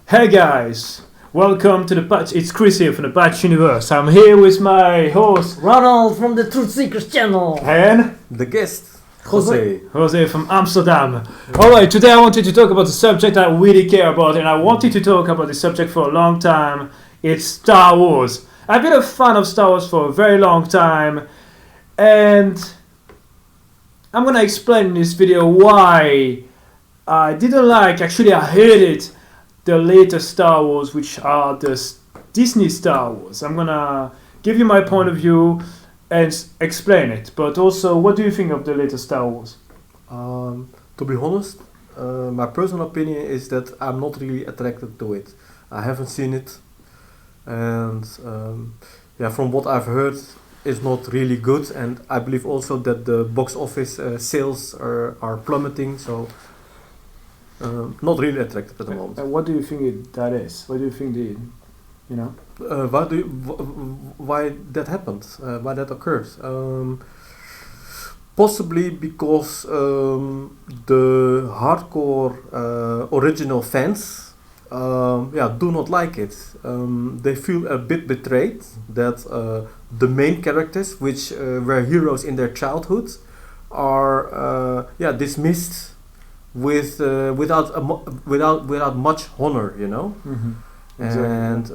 Hey guys, welcome to the Patch. It's Chris here from the Patch Universe. I'm here with my host Ronald from the Truth Seekers channel. and The guest, Jose. Jose from Amsterdam. Alright, today I wanted to talk about a subject I really care about, and I wanted to talk about this subject for a long time. It's Star Wars. I've been a fan of Star Wars for a very long time, and I'm gonna explain in this video why I didn't like, actually I hated the latest Star Wars, which are the Disney Star Wars. I'm gonna give you my point of view and explain it, but also, what do you think of the latest Star Wars? To be honest, my personal opinion is that I'm not really attracted to it. I haven't seen it, and from what I've heard, it's not really good. And I believe also that the box office sales are plummeting. So, not really attracted at the moment. And what do you think that is? What do you think Why that happened? Why that occurred? Possibly because the hardcore original fans, do not like it. They feel a bit betrayed that the main characters, which were heroes in their childhood, are dismissed without much honor, you know. Mm-hmm. And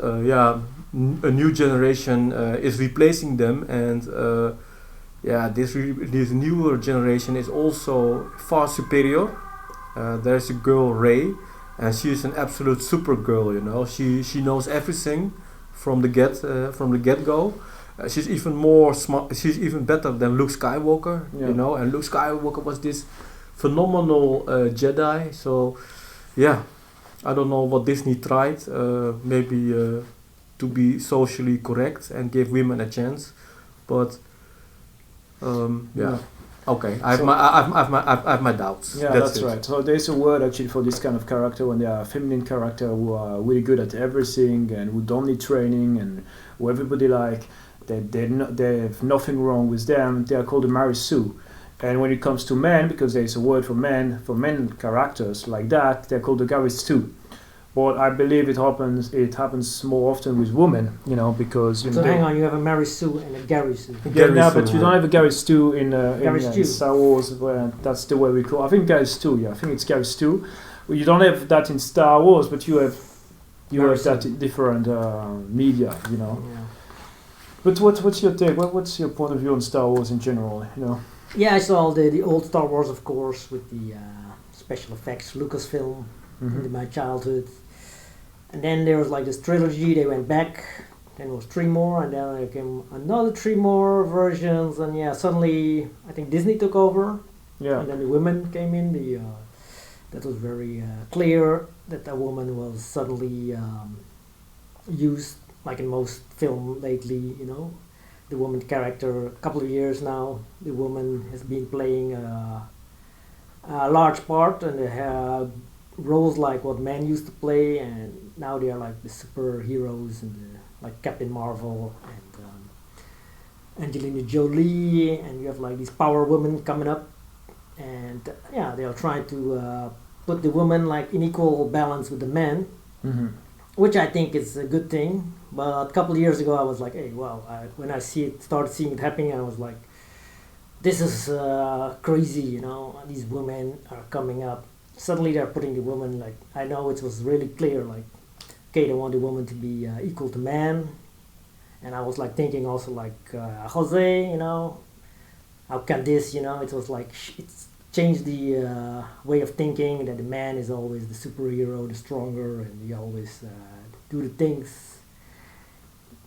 a new generation is replacing them, and this newer generation is also far superior. There's a girl, Rey, and she is an absolute super girl, you know. She knows everything from the get go. She's even more smart. She's even better than Luke Skywalker, you know. And Luke Skywalker was this phenomenal Jedi. So, yeah, I don't know what Disney tried. Maybe to be socially correct and give women a chance, but okay. I have my doubts. Yeah, that's right. So there's a word actually for this kind of character when they are feminine character who are really good at everything and who don't need training and who everybody like. They have nothing wrong with them. They are called the Mary Sue. And when it comes to men, because there's a word for men characters like that, they're called the Gary Stu. But I believe it happens more often with women, you know, because So hang on, you have a Mary Sue and a Gary Sue. but you don't have a Gary Stu in Stew. Star Wars. Where that's the way we call. I think Gary Stu. Yeah, I think it's Gary Stu. Well, you don't have that in Star Wars, but you have that in different media, you know. Yeah. But what's your take? What's your point of view on Star Wars in general? You know. Yeah, I saw the old Star Wars, of course, with the special effects, Lucasfilm, in my childhood. And then there was like this trilogy, they went back, then there was 3 more, and then there came another 3 more versions, and suddenly I think Disney took over, Yeah. and then the women came in, that was very clear that a woman was suddenly used, like in most film lately, you know. The woman character, a couple of years now, the woman has been playing a large part, and they have roles like what men used to play, and now they are like the superheroes, and like Captain Marvel and Angelina Jolie, and you have like these power women coming up, and they are trying to put the woman like in equal balance with the men, which I think is a good thing. But a couple of years ago, I was like, hey, wow, when I started seeing it happening, I was like, this is crazy, you know, these women are coming up. Suddenly they're putting the woman, like, I know it was really clear, like, okay, they want the woman to be equal to man. And I was like thinking also like, Jose, you know, how can this, you know, it was like, it's changed the way of thinking that the man is always the superhero, the stronger, and you always do the things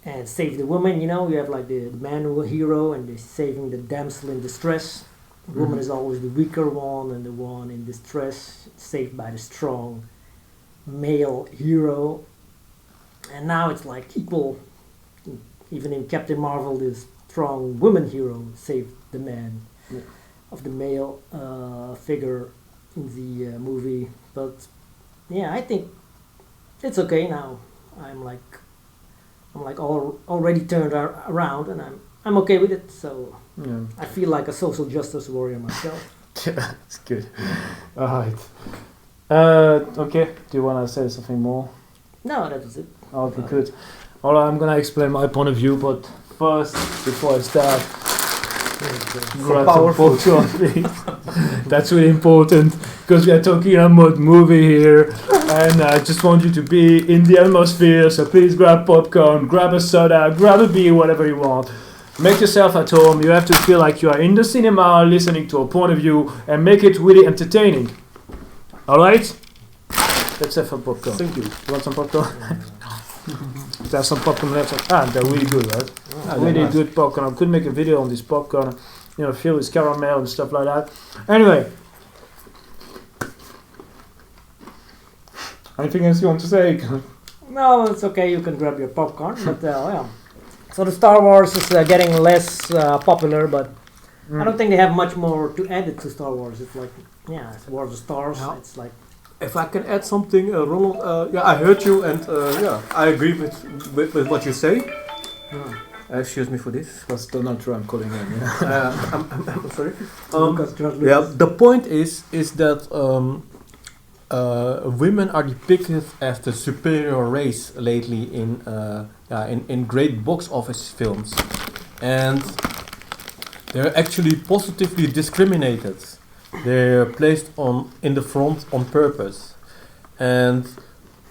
and save the woman, you know. You have like the man hero and the saving the damsel in distress. The woman is always the weaker one and the one in distress, saved by the strong male hero. And now it's like equal. Even in Captain Marvel, the strong woman hero saved the man of the male figure in the movie. But I think it's okay now. I'm like already turned around, and I'm okay with it. So I feel like a social justice warrior myself. Yeah, that's good. Alright. Okay, do you want to say something more? No, that was it. Okay, good. All right, I'm gonna explain my point of view, but first, before I start, grab some popcorn, please. That's really important because we are talking about movie here, and I just want you to be in the atmosphere. So please grab popcorn, grab a soda, grab a beer, whatever you want. Make yourself at home. You have to feel like you are in the cinema, listening to a point of view, and make it really entertaining. All right? Let's have some popcorn. Thank you. You want some popcorn? There's some popcorn left. They're really good, right? Really nice. good popcorn. I could make a video on this popcorn, filled with caramel and stuff like that. Anyway, anything else you want to say? No, it's okay. You can grab your popcorn, but yeah. So the Star Wars is getting less popular, but I don't think they have much more to add it to Star Wars. It's like, it's Wars of Stars. Yeah. It's like. If I can add something, Ronald, I heard you, and I agree with what you say. Excuse me for this. That's Donald Trump calling in. I'm sorry. Lucas George Lucas. Yeah, the point is that women are depicted as the superior race lately in great box office films, and they're actually positively discriminated. They're placed in the front on purpose, and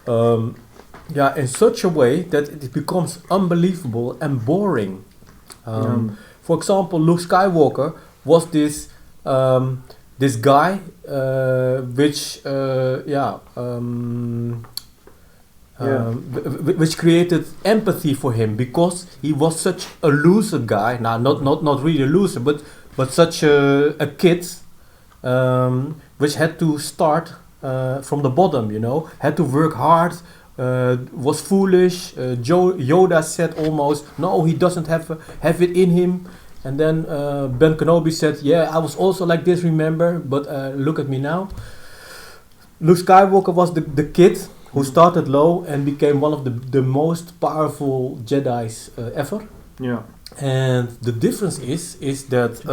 in such a way that it becomes unbelievable and boring. For example, Luke Skywalker was this guy which created empathy for him because he was such a loser guy. Now, not really a loser, but such a kid. Which had to start from the bottom, had to work hard, was foolish. Yoda said almost, no, he doesn't have it in him. And then Ben Kenobi said, yeah, I was also like this, remember, but look at me now. Luke Skywalker was the kid who started low and became one of the most powerful Jedis ever. Yeah. And the difference is that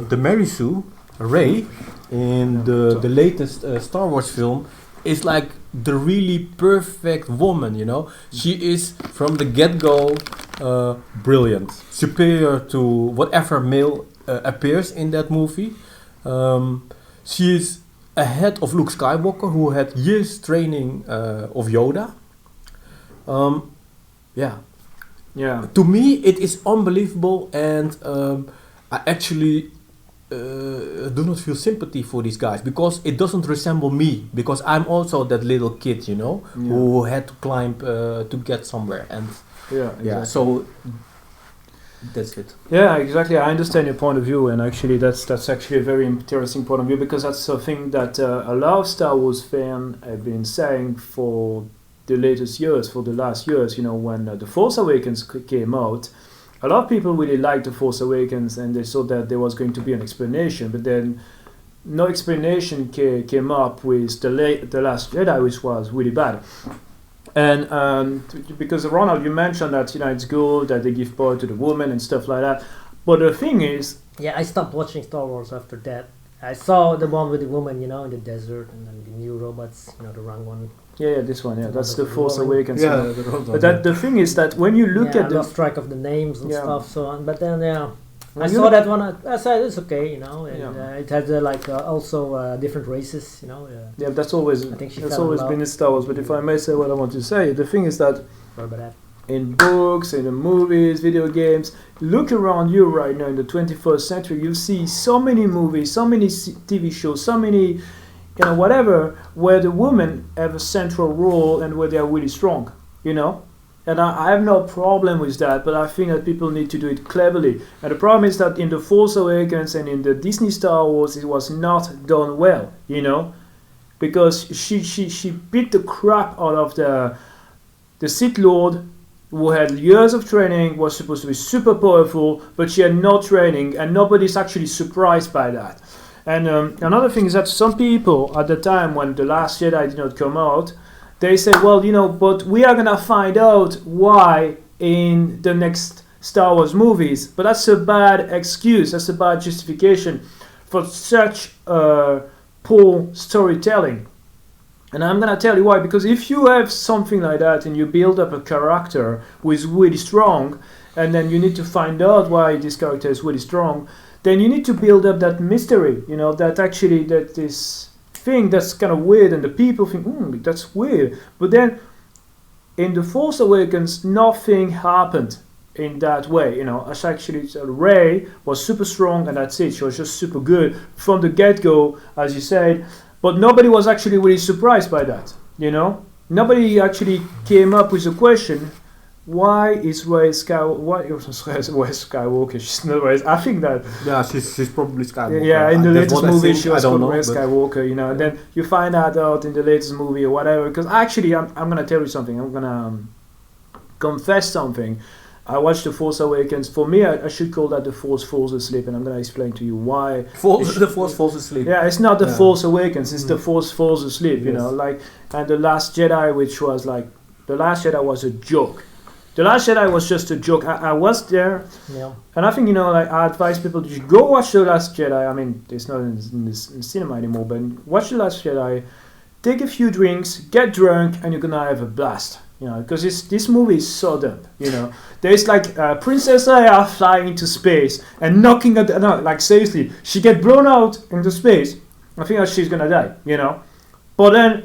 the Mary Sue, Rey, in the latest Star Wars film, is like the really perfect woman, She is from the get-go brilliant, superior to whatever male appears in that movie. She is ahead of Luke Skywalker, who had years training of Yoda. To me, it is unbelievable, and I actually do not feel sympathy for these guys because it doesn't resemble me, because I'm also that little kid, who had to climb to get somewhere, and so that's it. Yeah, exactly. I understand your point of view, and actually that's actually a very interesting point of view, because that's something that a lot of Star Wars fans have been saying for the last years, when The Force Awakens came out. A lot of people really liked The Force Awakens, and they thought that there was going to be an explanation, but then no explanation came up with The Last Jedi, which was really bad. And because Ronald, you mentioned that it's good that they give power to the woman and stuff like that, but the thing is, I stopped watching Star Wars after that. I saw the one with the woman, in the desert, and then the new robots, the wrong one. Yeah, this one, The that's one The that's Force rolling. Awakens. Yeah, But the thing is that when you look at I the lost track of the names and stuff, so on. But then, I When you saw look- that one. I said it's okay, and Yeah. it had also different races, yeah, that's always I think she that's fell in always love. been in Star Wars. But if I may say what I want to say, the thing is that Sorry about that. in books, in the movies, video games, look around you right now in the 21st century, you see so many movies, so many TV shows, so many, whatever, where the women have a central role and where they are really strong, And I have no problem with that, but I think that people need to do it cleverly. And the problem is that in The Force Awakens and in the Disney Star Wars, it was not done well, because she beat the crap out of the Sith Lord, who had years of training, was supposed to be super powerful, but she had no training, and nobody's actually surprised by that. And another thing is that some people at the time when The Last Jedi did not come out, they said, well, but we are gonna find out why in the next Star Wars movies. But that's a bad excuse, that's a bad justification for such poor storytelling. And I'm gonna tell you why. Because if you have something like that and you build up a character who is really strong, and then you need to find out why this character is really strong, then you need to build up that mystery. You know, that actually that this thing that's kind of weird, and the people think, that's weird. But then in The Force Awakens, nothing happened in that way. You know, as actually Rey was super strong, and that's it. She was just super good from the get-go, as you said. But nobody was actually really surprised by that. You know, nobody actually came up with a question: why is Rey Skywalker? Why is Rey Skywalker? She's not Rey. I think that. Yeah, she's probably Skywalker. Yeah, in the That's latest what I movie, think. she was I don't called know, Rey but- Skywalker. You know, and then you find that out in the latest movie or whatever. Because actually, I'm gonna tell you something. I'm gonna confess something. I watched The Force Awakens. For me, I should call that The Force Falls Asleep, and I'm gonna explain to you why. The Force falls asleep. Yeah, it's not The Yeah. Force Awakens. It's The Mm. Force Falls Asleep. You Yes. know, like, and The Last Jedi, which was like, The Last Jedi was a joke. The Last Jedi was just a joke. I was there, Yeah. and I think, you know, like, I advise people to go watch The Last Jedi. I mean, it's not in the cinema anymore, but watch The Last Jedi. Take a few drinks, get drunk, and you're gonna have a blast. You know, because this movie is so dumb. You know, there's like Princess Leia flying into space and knocking at no, like seriously, she get blown out into space. I think that she's gonna die. You know, but then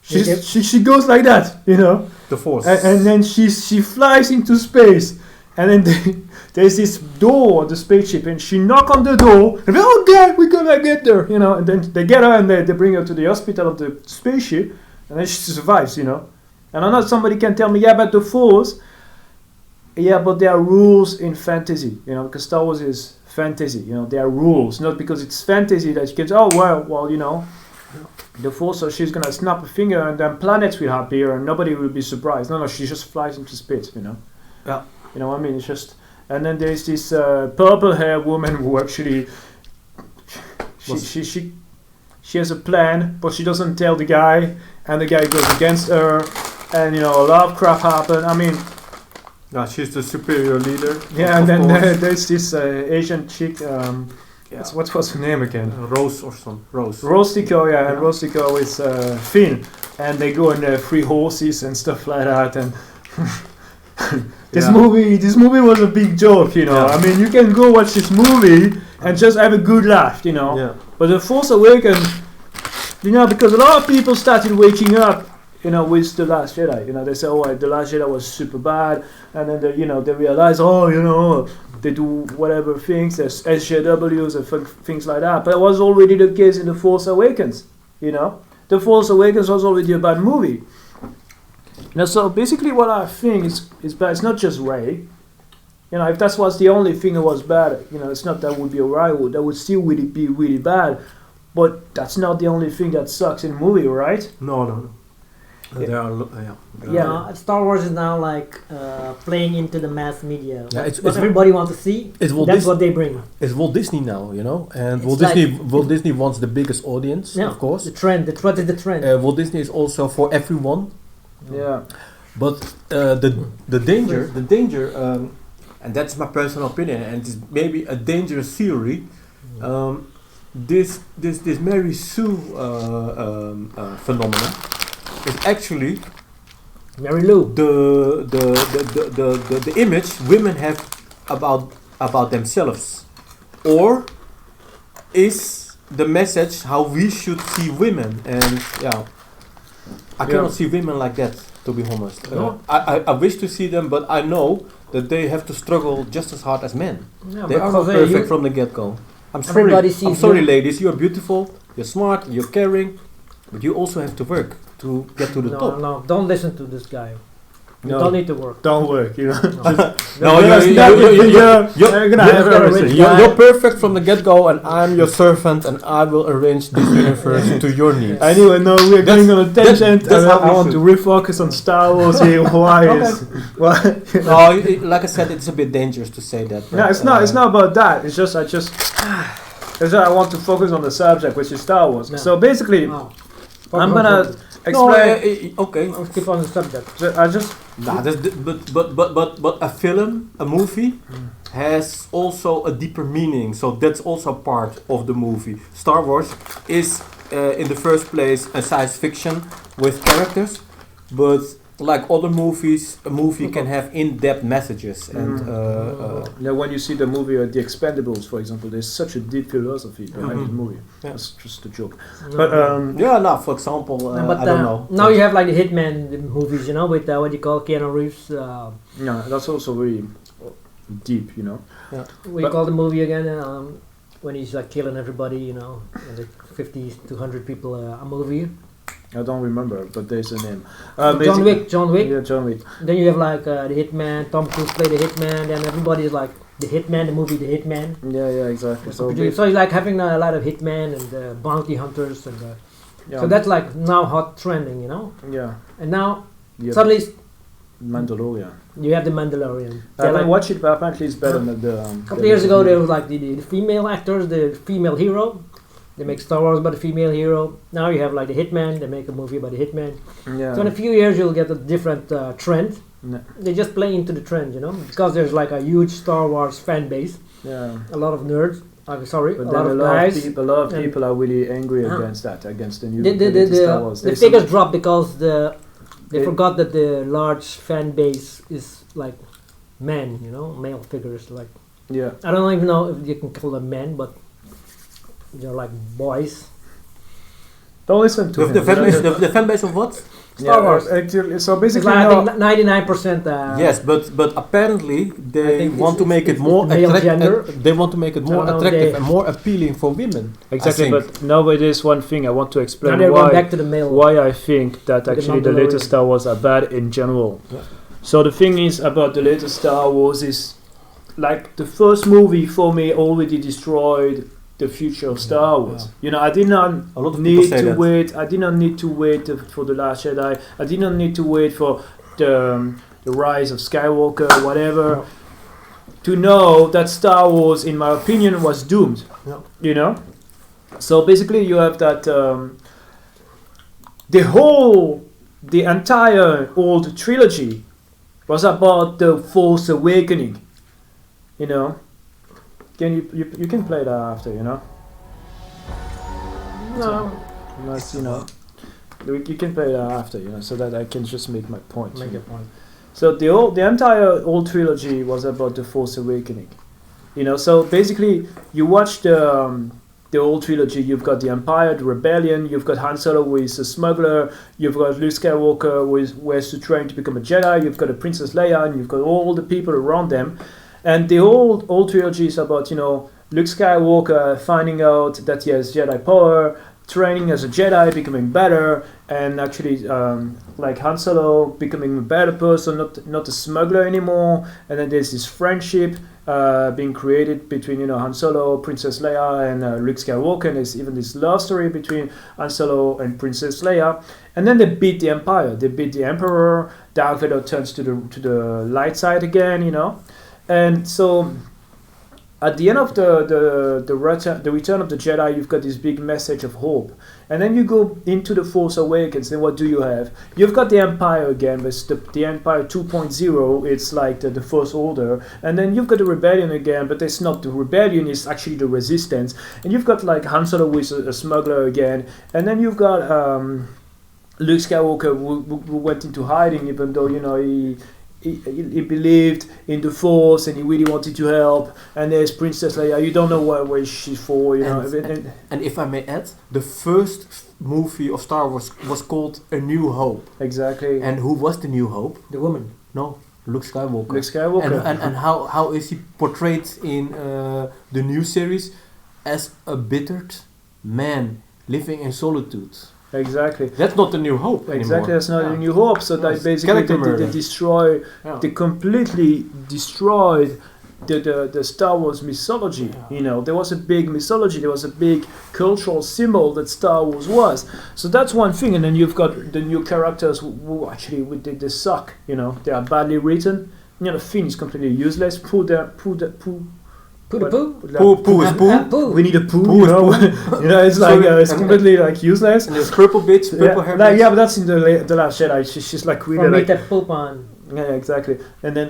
Yep. she goes like that. You know, The Force. and then she flies into space, and then there's this door on the spaceship, and she knock on the door, and oh god, we're gonna get there, you know, and then they get her and they bring her to the hospital of the spaceship, and then she survives, you know. And I know somebody can tell me, yeah, but the Force, yeah, but there are rules in fantasy, you know, because Star Wars is fantasy, you know, there are rules, not because it's fantasy that you can say, oh well, you know, the Force, so she's gonna snap a finger and then planets will appear and nobody will be surprised. No, she just flies into space, you know. Yeah. You know what I mean? It's just, and then there's this purple hair woman who actually, she has a plan, but she doesn't tell the guy, and the guy goes against her, and you know a lot of crap happen. I mean, Yeah, she's the superior leader. yeah, and of then course. there's this Asian chick. Yeah. What was her name again? Rose or some Rose. Rostico, yeah, and Yeah. Rostico is Finn, and they go on 3 horses and stuff like that. And this movie was a big joke, you know. Yeah. I mean, you can go watch this movie and just have a good laugh, you know. Yeah. But The Force Awakens, you know, because a lot of people started waking up, you know, with The Last Jedi. You know, they say, oh, The Last Jedi was super bad, and then they realize, oh, you know, they do whatever things, there's SJWs and things like that. But it was already the case in The Force Awakens, you know. The Force Awakens was already a bad movie. You know, so basically what I think is bad, it's not just Rey. You know, if that was the only thing that was bad, you know, it's not that would be alright, that would still really be really bad. But that's not the only thing that sucks in a movie, right? No. Yeah. There are Yeah. Star Wars is now like playing into the mass media. Yeah, it's- what it's- everybody wants to see. It's Walt That's Dis- what they bring. It's Walt Disney now, you know, and It's Walt Disney wants the biggest audience, Yeah, of course. The trend. What is the trend? Walt Disney is also for everyone, Yeah. but the danger, and that's my personal opinion, and it's maybe a dangerous theory. This Mary Sue phenomena is actually Mary Lou. the image women have about themselves, or is the message how we should see women. And yeah, I cannot see women like that, to be honest. No. I wish to see them, but I know that they have to struggle just as hard as men. Yeah, They are not because perfect from the get-go. I'm Everybody sorry, I'm sees sorry you- ladies, you're beautiful, you're smart, you're caring, but you also have to work to get to the no, top. no, don't listen to this guy. You No. don't need to work. Don't work, you know. No, That's you're gonna have everything. you're perfect from the get-go, and I'm your servant, and I will arrange this universe to your needs. Anyway, no, we're going on a tangent. that's and how I we want to should. refocus on Star Wars here. Why is why? No, like I said, it's a bit dangerous to say that. No, it's not. It's not about that. It's just I want to focus on the subject, which is Star Wars. No. So basically, No. I'm gonna No, explain. okay. Let's keep on the subject. I just Nah, but a film, a movie, has also a deeper meaning. So that's also part of the movie. Star Wars is in the first place a science fiction with characters, but like other movies, a movie can have in-depth messages and When you see the movie The Expendables, for example, there's such a deep philosophy behind the movie. Yeah. That's just a joke. No. But yeah, now for example, No, but I don't know. now you have like the Hitman movies, you know, with what you call Keanu Reeves. yeah, that's also very deep, you know. What do you But- call the movie again? When he's like killing everybody, you know, and like 50 to 100 people a movie. I don't remember, but there's a name. John basically- Wick, John Wick. Yeah, John Wick. Then you have like the Hitman. Tom Cruise played the Hitman. Then everybody's like the Hitman, the movie The Hitman. Yeah, exactly. So, So he's like having a lot of Hitman and bounty hunters, and yeah, so that's like now hot trending, you know. yeah. And now Yeah. suddenly Mandalorian. you have the Mandalorian. I They're haven't like, watched it, but apparently it's better than the. a couple years ago, there was like the female actors, the female hero. They make Star Wars about the female hero. Now you have like the Hitman. They make a movie about the Hitman. Yeah. So in a few years, you'll get a different trend. No. They just play into the trend, you know, because there's like a huge Star Wars fan base. Yeah. A lot of nerds. Sorry, But a then lot of guys. a lot of and- people are really angry Yeah. against that, against the new The latest Star Wars. the There's figures some- dropped because they It- forgot that the large fan base is like men, you know, male figures. Like Yeah. I don't even know if you can call them men, but they're like boys. Don't listen to The him. fan base, the fan base of what? Star Wars. Actually, so It's basically, like, no, I think 99%. Yes, but apparently I they think want to it's- make it it's more male gender. attractive. They want to make it more I don't know, attractive they- and more appealing for women. exactly. I think. But now there is one thing I want to Now explain they're going why back to the male. I think that The actually the latest Mandalorian. Star Wars are bad in general. Yeah. So the thing is about the latest Star Wars is like the first movie for me already destroyed the future of Star Wars. You know, I did not A lot of people need say to that. wait. I did not need to wait for the Last Jedi. I did not need to wait for the rise of Skywalker, whatever, to know that Star Wars, in my opinion, was doomed. Yeah. You know, so basically you have that the entire old trilogy was about the Force Awakening. You know, you can play that after, you know. No, Unless, you know, you can play that after, you know, so that I can just make my point. make you a know. point. So the entire old trilogy was about the Force Awakening, you know. So basically, you watch the old trilogy. You've got the Empire, the Rebellion. You've got Han Solo, who is a smuggler. You've got Luke Skywalker, who has to train to become a Jedi. You've got the Princess Leia, and you've got all the people around them. And the old trilogy is about, you know, Luke Skywalker finding out that he has Jedi power, training as a Jedi, becoming better, and actually, like Han Solo, becoming a better person, not a smuggler anymore. And then there's this friendship being created between, you know, Han Solo, Princess Leia, and Luke Skywalker. And there's even this love story between Han Solo and Princess Leia. And then they beat the Empire. They beat the Emperor. Darth Vader turns to the light side again, you know. And so, at the end of the return of the Jedi, you've got this big message of hope. And then you go into the Force Awakens, and what do you have? You've got the Empire again, but it's the Empire 2.0. It's like the First Order. And then you've got the Rebellion again, but it's not the Rebellion, it's actually the Resistance. And you've got like Han Solo, who is a smuggler again. And then you've got Luke Skywalker, who went into hiding, even though, you know, he believed in the Force and he really wanted to help. And there's Princess Leia. You don't know where she's for, you know. And if I may add, the first movie of Star Wars was called A New Hope. Exactly. And who was the New Hope? The woman. No, Luke Skywalker. Luke Skywalker. And how is he portrayed in the new series? As a bittered man living in solitude. Exactly. That's not the New Hope anymore. Exactly, that's not Yeah. a New Hope. So No, that it's basically character murder. they destroy, Yeah. they completely destroyed the Star Wars mythology. Yeah. You know, there was a big mythology, there was a big cultural symbol that Star Wars was. So that's one thing. And then you've got the new characters who actually they suck. You know, they are badly written. You know, Finn is completely useless. Poo the poo. Pooh is Pooh. Poo. We need a poo, Pooh you is know. You know, it's like So- it's completely like useless. And there's purple bitch, purple hair Like, bitch. yeah, but that's in the Last Jedi. She's like really For me like to poop on. yeah, exactly. And then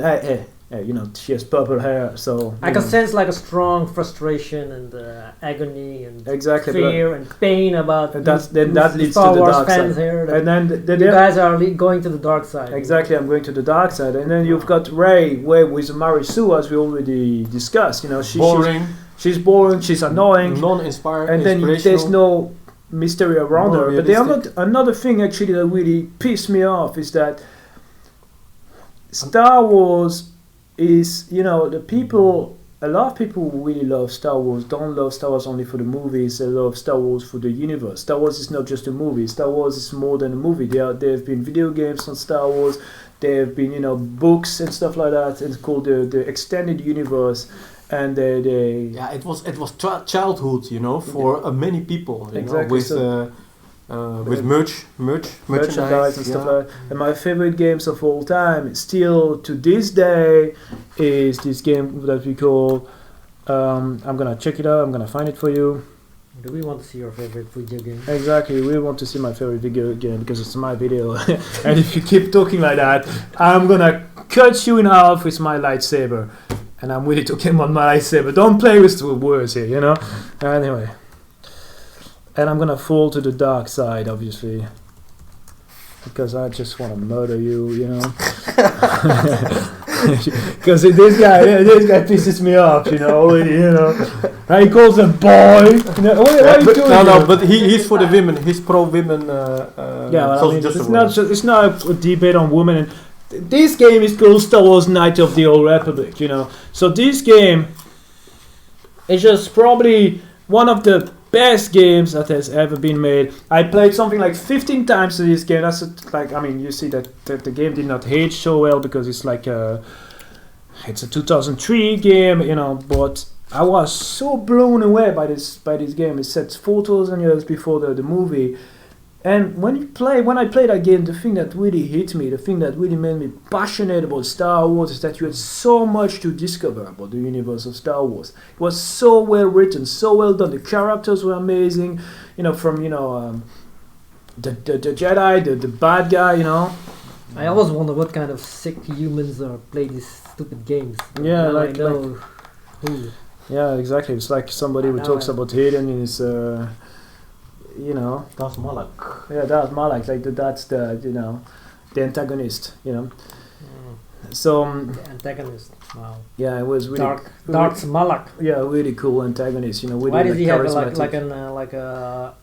she has purple hair, so I can sense like a strong frustration and agony and exactly. fear and pain about And that leads Star to the Wars dark fans side. here. That And then you guys are going to the dark side. exactly, I'm going to the dark side, and then you've got Rey with Mary Sue, as we already discussed. Boring, She's boring, she's annoying, non-inspired, and then there's no mystery around More her. But another thing actually that really pissed me off is that Star Wars is, a lot of people who really love Star Wars don't love Star Wars only for the movies, they love Star Wars for the universe. Star Wars is not just a movie, Star Wars is more than a movie. There have been video games on Star Wars, there have been, books and stuff like that. It's called the extended universe, and they Yeah, it was childhood, for many people. Exactly, With merchandise and stuff like that. And my favorite games of all time, still to this day, is this game that we call. I'm gonna check it out. I'm gonna find it for you. Do we want to see your favorite video game? Exactly, we want to see my favorite video game because it's my video. And if you keep talking like that, I'm gonna cut you in half with my lightsaber. And I'm really talking about my lightsaber. Don't play with the words here, Anyway. And I'm gonna fall to the dark side, obviously. Because I just want to murder you, Because this guy pisses me off, already, And he calls a boy. What are you doing? No, but he's for the women. He's pro-women. It's not a debate on women. And this game is called Star Wars Knights of the Old Republic, So this game is just probably one of the best games that has ever been made. I played something like 15 times to this game. That's you see that the game did not age so well because it's it's a 2003 game, but I was so blown away by this game. It's set 4,000 years before the movie. And when I played that game, the thing that really hit me, the thing that really made me passionate about Star Wars is that you had so much to discover about the universe of Star Wars. It was so well written, so well done. The characters were amazing, from the Jedi, the bad guy, I always wonder what kind of sick humans play these stupid games. Yeah, now I know who. Yeah, exactly. It's like somebody who talks about Hayden in his. Darth Malak. Yeah, Darth Malak. That's the the antagonist. So The antagonist. Wow. yeah, it was really Darth Malak. Yeah, really cool antagonist. Really Why does he have charismatic. like a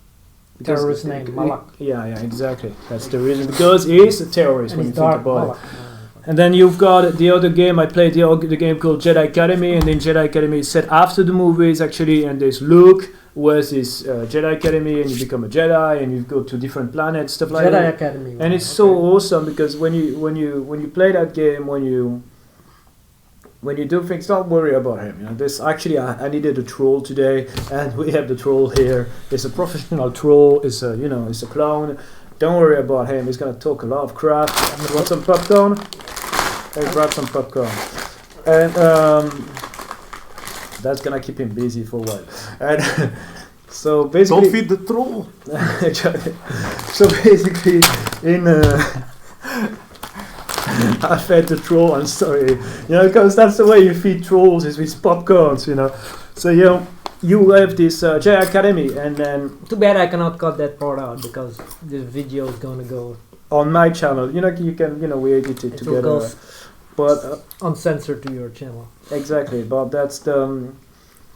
Because terrorist name, Malak? Yeah, exactly. That's the reason. Because he is a terrorist And when you he's think Darth about Malak. it. And then you've got the other game. I played the game called Jedi Academy, and then Jedi Academy is set after the movies actually. And there's Luke, who has his Jedi Academy, and you become a Jedi, and you go to different planets, stuff like Jedi that. Academy. And it's so awesome because when you play that game, when you do things, don't worry about him. This actually, I needed a troll today, and we have the troll here. It's a professional troll. It's a clown. Don't worry about him. He's gonna talk a lot of crap. You want some popcorn? Hey, grab some popcorn. And that's gonna keep him busy for a while. And so basically, Don't feed the troll. so basically, I fed the troll. I'm sorry, because that's the way you feed trolls is with popcorns, So you have this Jedi Academy, and then Too bad I cannot cut that part out because this video is gonna go on my channel, you can we edit it will together, go but uncensored to your channel. exactly. But that's the.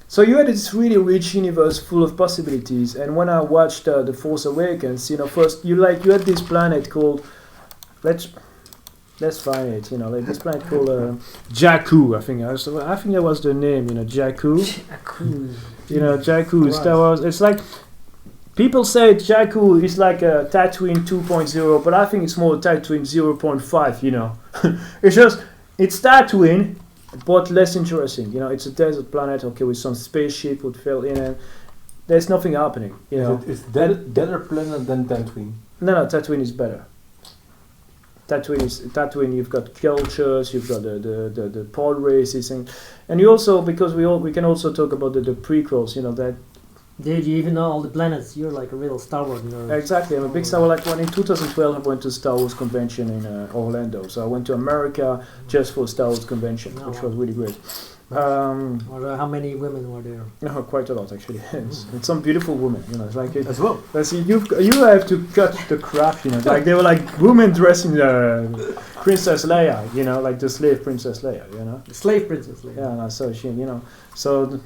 So you had this really rich universe full of possibilities, and when I watched The Force Awakens, first you had this planet called, let's find it, this planet called Jakku. I think that was the name, Jakku. Jakku. Star Wars. It's like people say Jakku is like a Tatooine 2.0, but I think it's more Tatooine 0.5. It's Tatooine, but less interesting. It's a desert planet, with some spaceship would fill in, and there's nothing happening. It's deader planet than Tatooine. No, Tatooine is better. Tatooine. You've got cultures, you've got the pod races, and you also, because we can also talk about the prequels. That Did you even know all the planets? You're like a real Star Wars nerd. Exactly, I'm a big Star Wars. Like when in 2012, I went to Star Wars convention in Orlando. So I went to America just for Star Wars convention, Oh, which wow. was really great. How many women were there? No, quite a lot actually. It's some beautiful women, you know. It's like As well. let's see, you have to cut the crap, you know. Like they were like women dressed in Princess Leia, you know, like the slave Princess Leia, you know. The slave princess. Like. Yeah, and so she, you know, so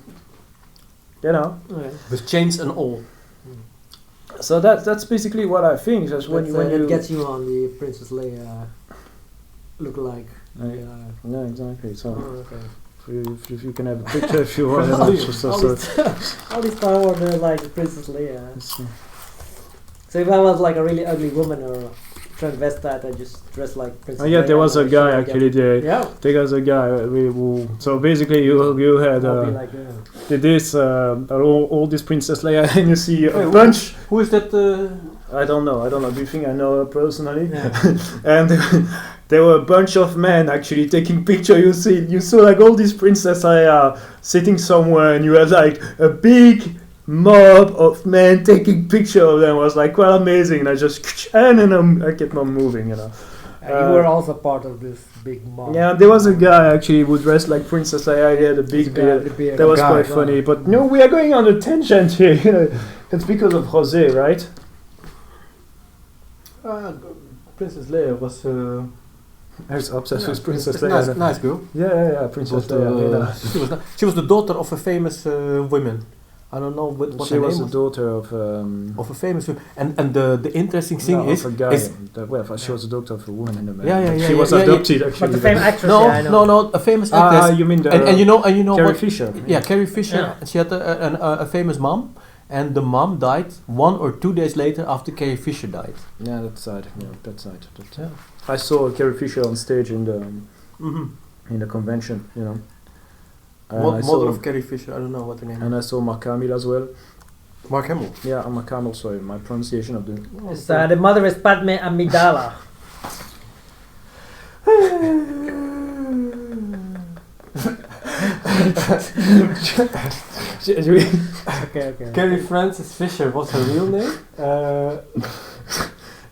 you know. Okay. With chains and all. So that's basically what I think. Just when That you gets you on the Princess Leia look-alike. yeah, exactly. So. Oh, okay. If you can have a picture if you want. You know, All these Star Wars are like Princess Leia. So if I was like a really ugly woman or a transvestite, I just dress like Princess Leia. yeah, there was a and guy show actually. Yeah. There was a guy who. So basically, you had I'll be like, this all this Princess Leia, and you see a Wait, bunch. Who is that? I don't know. Do you think I know her personally? yeah. And there were a bunch of men actually taking picture. You saw like all these Princess Leia sitting somewhere, and you had like a big mob of men taking picture of them. It was like quite amazing. And I just and then I kept on moving, you know. You were also part of this big mob. Yeah, there was a guy actually who dressed like Princess Leia. He had a big beard. That was quite funny. But no, we are going on a tangent here. You know, it's because of Jose, right? Princess Leia was I was obsessed with Princess nice, Leia. nice girl. Yeah, Princess But, Leia. she was the daughter of a famous woman. I don't know what She her was name the daughter of of a famous woman. And the interesting thing no, is, of a guy. is she was the daughter of a woman in the man. Yeah, She was yeah, adopted But actually. the famous actress, yeah, I know. no, a famous actress. You mean the and you know Carrie what? Fisher? Yeah, Carrie Fisher. Yeah. She had a famous mom, and the mom died 1 or 2 days later after Carrie Fisher died. Yeah, that side. Yeah, that side. I saw Carrie Fisher on stage in the convention. You know. And I Mother saw, of Carrie Fisher. I don't know what her name and is. I saw Mark Hamill as well. Mark Hamill. Yeah, Mark Hamill. Sorry, my pronunciation of the. The mother is Padme Amidala. Okay. Carrie Frances Fisher was her real name.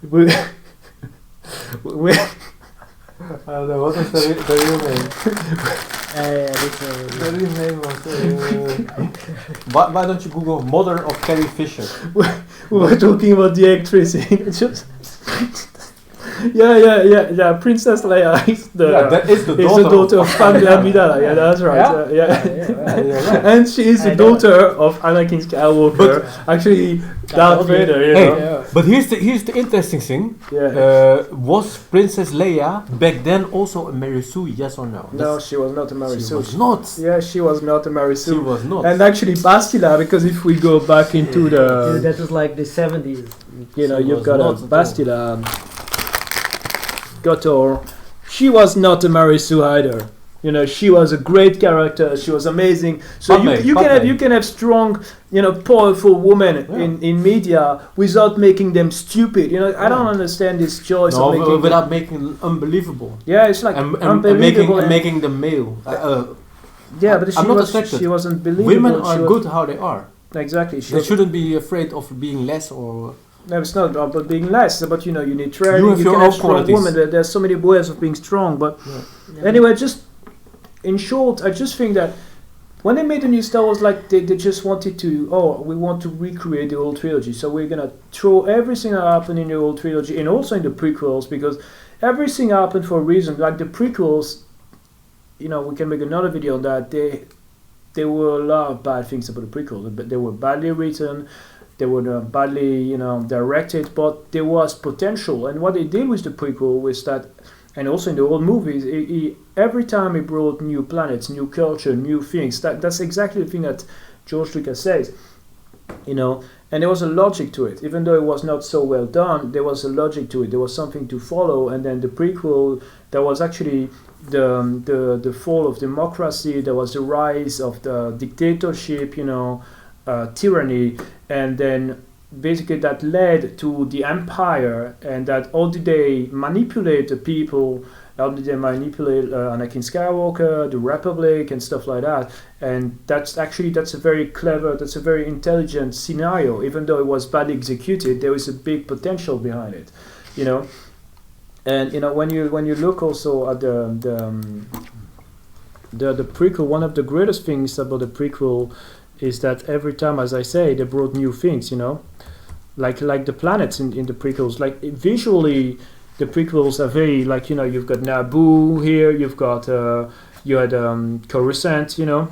we, I don't know what was the real name. The real name was. Why don't you Google mother of Carrie Fisher? we were talking about the actress. Just yeah. Princess Leia is that is the is the daughter of Padme Amidala. Yeah, that's right. Yeah. And she is the daughter of Anakin Skywalker. Actually, Darth Vader. You know. Yeah. But here's the interesting thing. Yeah. Was Princess Leia back then also a Mary Sue? Yes or no? No, she was not a Mary She Sue. was not. Yeah, she was not a Mary She Sue. was not. And actually, Bastila, because if we go back into the, That was like the 70s. you know, She you've was got a not at all. Bastila, Gotor. She was not a Mary Sue either. You know, she was a great character. She was amazing. So Padme. you can have strong, you know, powerful women in media without making them stupid. You know, I don't understand this choice of making without making them unbelievable. yeah, it's like And unbelievable. making them male. Yeah, but I'm not affected. she wasn't believable. Women She are was- good how they are. Exactly. She They was, shouldn't be afraid of being less or. no, it's not about being less. But you know, you need training. You have your can own have strong qualities. women. There's so many ways of being strong. But anyway, just in short, I just think that when they made the new Star Wars, like they just wanted to, we want to recreate the old trilogy. So we're gonna throw everything that happened in the old trilogy and also in the prequels, because everything happened for a reason. Like the prequels, you know, we can make another video on that. There were a lot of bad things about the prequels, but they were badly written. They were badly, you know, directed, but there was potential. And what they did with the prequel was that, and also in the old movies, every time he brought new planets, new culture, new things. That's exactly the thing that George Lucas says, you know. And there was a logic to it, even though it was not so well done. There was a logic to it. There was something to follow. And then the prequel, there was actually the fall of democracy. There was the rise of the dictatorship, you know, tyranny, and then basically that led to the empire, and that all did they manipulate the people how did they manipulate Anakin Skywalker, the Republic, and stuff like that. And that's a very clever, that's a very intelligent scenario. Even though it was badly executed, there is a big potential behind it, you know. And you know, when you look also at the prequel, one of the greatest things about the prequel is that every time, as I say, they brought new things, you know, like the planets in the prequels. Like visually, the prequels are very, like, you know, you've got Naboo here, you've got you had Coruscant, you know,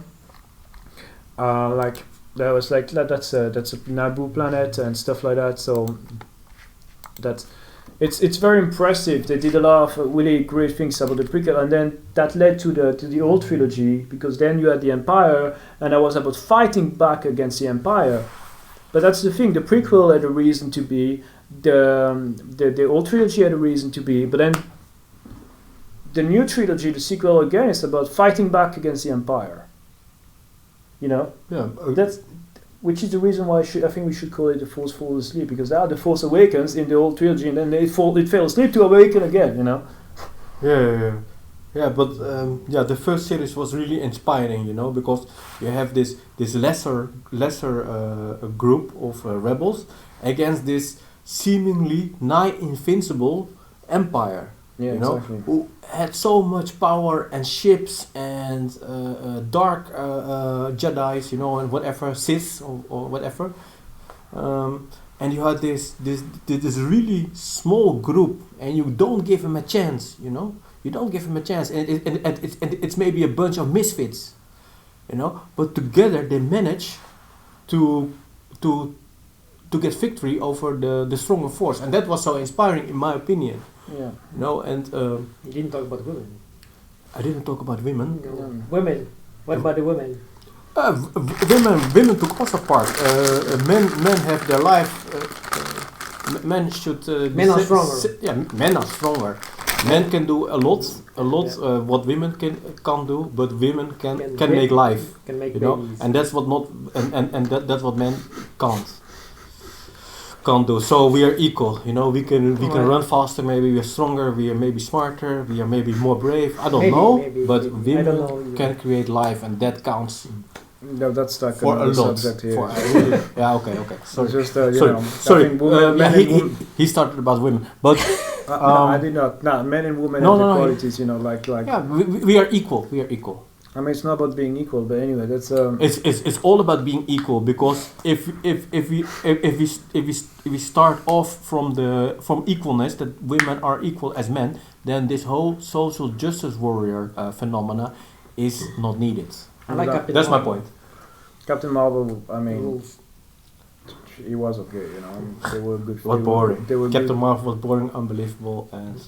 like that was like that's a Naboo planet and stuff like that. So that's it's very impressive. They did a lot of really great things about the prequel, and then that led to the old trilogy, because then you had the Empire, and I was about fighting back against the Empire. But that's the thing. The prequel had a reason to be. The old trilogy had a reason to be. But then the new trilogy, the sequel again, is about fighting back against the Empire. You know. Yeah. That's. Which is the reason why I think we should call it The Force Falls Asleep, because now The Force Awakens in the old trilogy, and then it fell asleep to awaken again, you know. Yeah, but the first series was really inspiring, you know, because you have this lesser group of rebels against this seemingly nigh invincible empire. Yeah, you know, exactly. who had so much power and ships and dark Jedi's, you know, and whatever, Sith or whatever. And you had this really small group, and you don't give them a chance, you know. You don't give them a chance, and it's maybe a bunch of misfits, you know. But together they manage to get victory over the stronger force, and that was so inspiring, in my opinion. Yeah. You know, and You didn't talk about women. I didn't talk about women. No. Women. What about the women? Women took also part. Men have their life. Men should. Men are stronger. Men are stronger. Men can do a lot. What women can't do, but women can make life. Can make you know, babies. and that's what not and that's what men can't do. So we are equal, you know. We can run faster, maybe we are stronger, we are maybe smarter, we are maybe more brave. I don't know, but women can create life, and that counts No, that's like for a another lot. subject here. Yeah, okay. So Sorry. just you Sorry. know, Sorry. I think women, men and women, He started about women, but no, I did not. No, men and women have the qualities, you know, like. yeah, we are equal. We are equal. I mean, it's not about being equal, but anyway, that's It's all about being equal, because if we start off from equalness, that women are equal as men, then this whole social justice warrior phenomena is not needed. I like Captain That's my Marvel. point. Captain Marvel. I mean, Rules. he was okay, you know. They were good. What boring. They were Captain good. Marvel was boring, unbelievable, and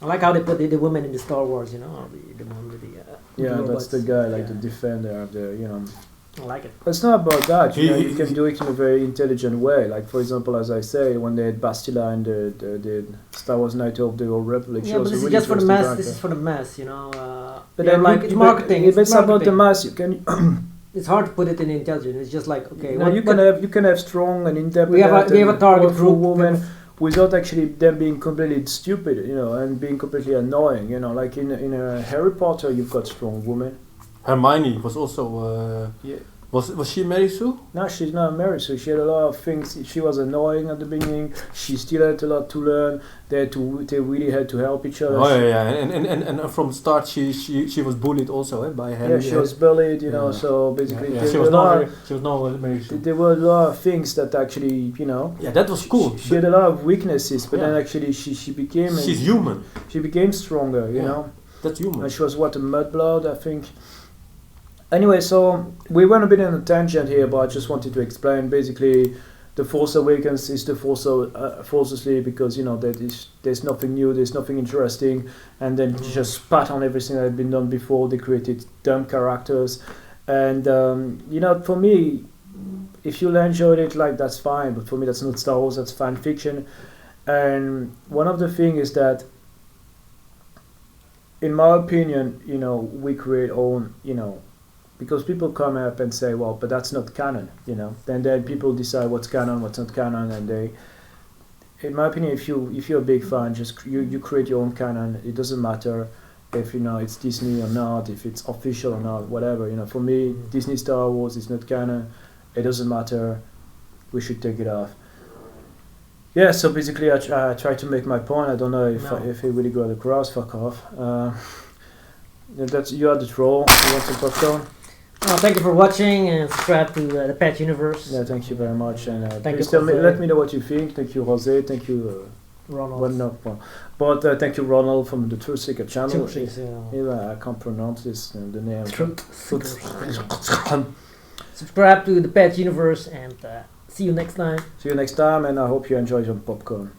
I like how they put the women in the Star Wars, you know, the one with the Yeah, robots. that's the guy, like Yeah. the defender of the, you know. I like it. But it's not about that. You know, He- you can do it in a very intelligent way. Like, for example, as I say, when they had Bastila and the Star Wars Knight of the Old Republic, she Yeah, but was a this is really just for the interesting mass. character. This is for the mass, you know. But Yeah, then like it's marketing. If it's about the marketing. mass, you can. It's hard to put it in intelligence. It's just like okay. No, what- you what- can have strong and independent. We have a target powerful group. women without actually them being completely stupid, you know, and being completely annoying, you know. Like in Harry Potter, you've got strong women. Hermione was also. Yeah. Was she Mary Sue? No, she's not married, so she had a lot of things. She was annoying at the beginning. She still had a lot to learn. They really had to help each other. Oh yeah. And from the start she was bullied also by Harry. Yeah, she was bullied, you know. Yeah. So basically, Yeah, there she were was a lot no she was no Mary Sue. there were a lot of things that actually, you know. Yeah, that was cool. She had a lot of weaknesses, but Yeah. then actually she became. She's human. She became stronger, you Yeah. know. That's human. And she was what, a mudblood, I think. Anyway, so we went a bit on a tangent here, but I just wanted to explain. Basically, the Force Awakens is the Force Asleep, because you know there's nothing new, there's nothing interesting, and then just spat on everything that had been done before. They created dumb characters, and you know, for me, if you enjoyed it, like that's fine. But for me, that's not Star Wars. That's fan fiction, and one of the things is that. In my opinion, you know, we create own, you know, because people come up and say, well, but that's not canon, you know. Then people decide what's canon, what's not canon, and in my opinion, if you're a big fan, just you create your own canon. It doesn't matter if it's Disney or not, if it's official or not, whatever. For me, Disney Star Wars is not canon. It doesn't matter. We should take it off. Yeah. So basically, I try to make my point. I don't know if if it really got across. Fuck off. That's you are the troll. You want some popcorn? Thank you for watching and subscribe to the Pet Universe. Yeah, thank you very much, and Thank please you, let me know what you think. Thank you, Jose. Thank you, Ronald. But thank you, Ronald from the Truth Seeker channel. Yeah. I can't pronounce this the name. Subscribe to the Pet Universe and see you next time. See you next time, and I hope you enjoy some popcorn.